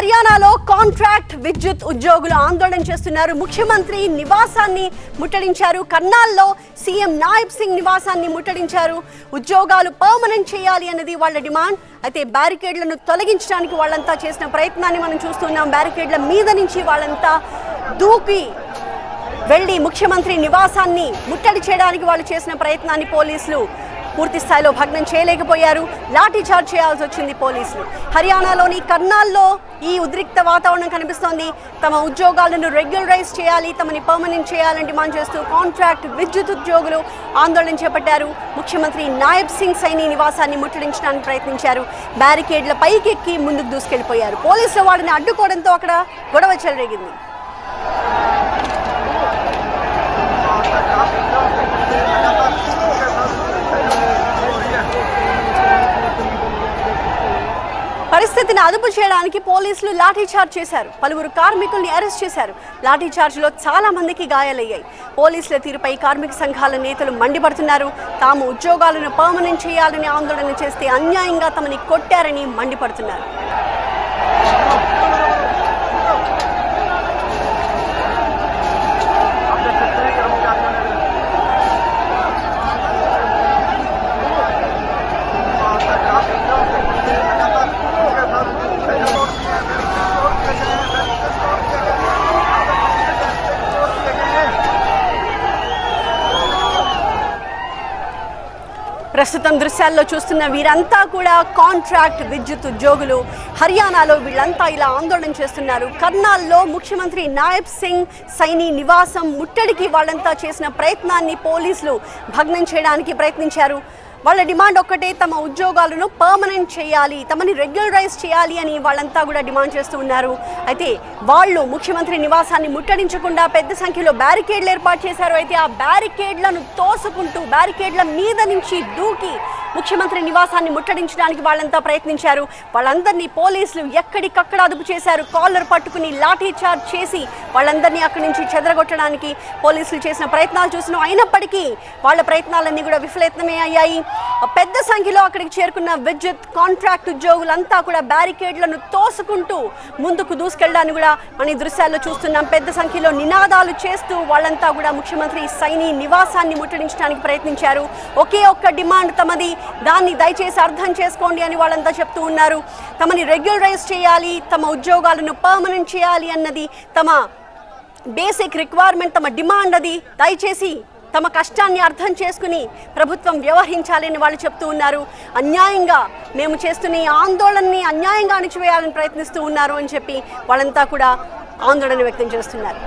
హర్యానాలో కాంట్రాక్ట్ విద్యుత్ ఉద్యోగులు ఆందోళన చేస్తున్నారు. ముఖ్యమంత్రి నివాసాన్ని ముట్టడించారు. కర్నాల్లో సీఎం నాయబ్ సింగ్ నివాసాన్ని ముట్టడించారు. ఉద్యోగాలు పర్మనెంట్ చేయాలి అన్నది వాళ్ళ డిమాండ్. అయితే బ్యారికేడ్లను తొలగించడానికి వాళ్ళంతా చేసిన ప్రయత్నాన్ని మనం చూస్తున్నాం. బ్యారికేడ్ల మీద నుంచి వాళ్ళంతా దూకి వెళ్లి ముఖ్యమంత్రి నివాసాన్ని ముట్టడి చేయడానికి వాళ్ళు చేసిన ప్రయత్నాన్ని పోలీసులు పూర్తి స్థాయిలో భగ్నం చేయలేకపోయారు. లాఠీ చార్జ్ చేయాల్సి వచ్చింది పోలీసులు. హర్యానాలోని కర్నాల్లో ఈ ఉద్రిక్త వాతావరణం కనిపిస్తోంది. తమ ఉద్యోగాలను రెగ్యులరైజ్ చేయాలి, తమని పర్మనెంట్ చేయాలని డిమాండ్ చేస్తూ కాంట్రాక్ట్ విద్యుత్ ఉద్యోగులు ఆందోళన చేపట్టారు. ముఖ్యమంత్రి నాయబ్ సింగ్ సైని నివాసాన్ని ముట్టడించడానికి ప్రయత్నించారు. బ్యారికేడ్ల పైకెక్కి ముందుకు దూసుకెళ్లిపోయారు. పోలీసులు వాడిని అడ్డుకోవడంతో అక్కడ గొడవ చెలరేగింది. పరిస్థితిని అదుపు చేయడానికి పోలీసులు లాఠీచార్జ్ చేశారు. పలువురు కార్మికుల్ని అరెస్ట్ చేశారు. లాఠీచార్జ్లో చాలా మందికి గాయాలయ్యాయి. పోలీసుల తీరుపై కార్మిక సంఘాల నేతలు మండిపడుతున్నారు. తాము ఉద్యోగాలను పర్మనెంట్ చేయాలని ఆందోళన చేస్తే అన్యాయంగా తమని కొట్టారని మండిపడుతున్నారు. ప్రస్తుతం దృశ్యాల్లో చూస్తున్న వీరంతా కూడా కాంట్రాక్ట్ విద్యుత్ ఉద్యోగులు. హర్యానాలో వీళ్ళంతా ఇలా ఆందోళన చేస్తున్నారు. కర్నాల్లో ముఖ్యమంత్రి నాయబ్ సింగ్ సైని నివాసం ముట్టడికి వాళ్ళంతా చేసిన ప్రయత్నాన్ని పోలీసులు భగ్నం చేయడానికి ప్రయత్నించారు. వాళ్ళ డిమాండ్ ఒక్కటే, తమ ఉద్యోగాలను పర్మనెంట్ చేయాలి, తమని రెగ్యులరైజ్ చేయాలి అని వాళ్ళంతా కూడా డిమాండ్ చేస్తూ ఉన్నారు. అయితే వాళ్ళు ముఖ్యమంత్రి నివాసాన్ని ముట్టడించకుండా పెద్ద సంఖ్యలో బ్యారికేడ్లు ఏర్పాటు చేశారు. అయితే ఆ బ్యారికేడ్లను తోసుకుంటూ బ్యారికేడ్ల మీద నుంచి దూకి ముఖ్యమంత్రి నివాసాన్ని ముట్టడించడానికి వాళ్ళంతా ప్రయత్నించారు. వాళ్ళందరినీ పోలీసులు ఎక్కడికక్కడ అదుపు చేశారు. కాలర్ పట్టుకుని లాఠీ చార్జ్ చేసి వాళ్ళందరినీ అక్కడి నుంచి చెదరగొట్టడానికి పోలీసులు చేసిన ప్రయత్నాలు చూసినాం. అయినప్పటికీ వాళ్ళ ప్రయత్నాలన్నీ కూడా విఫలయత్నమే అయ్యాయి. పెద్ద సంఖ్యలో అక్కడికి చేరుకున్న విద్యుత్ కాంట్రాక్ట్ ఉద్యోగులంతా కూడా బ్యారికేడ్లను తోసుకుంటూ ముందుకు దూసుకెళ్ళడాన్ని కూడా మన దృశ్యాల్లో చూస్తున్నాం. పెద్ద సంఖ్యలో నినాదాలు చేస్తూ వాళ్ళంతా కూడా ముఖ్యమంత్రి సైని నివాసాన్ని ముట్టడించడానికి ప్రయత్నించారు. ఒకే ఒక్క డిమాండ్ తమది, దాన్ని దయచేసి అర్థం చేసుకోండి అని వాళ్ళంతా చెప్తూ ఉన్నారు. తమని రెగ్యులరైజ్ చేయాలి, తమ ఉద్యోగాలను పర్మనెంట్ చేయాలి అన్నది తమ బేసిక్ రిక్వైర్మెంట్, తమ డిమాండ్. అది దయచేసి తమ కష్టాన్ని అర్థం చేసుకుని ప్రభుత్వం వ్యవహరించాలని వాళ్ళు చెప్తూ ఉన్నారు. అన్యాయంగా మేము చేస్తున్న ఈ ఆందోళనని అన్యాయంగా అణిచివేయాలని ప్రయత్నిస్తూ ఉన్నారు అని చెప్పి వాళ్ళంతా కూడా ఆందోళన వ్యక్తం చేస్తున్నారు.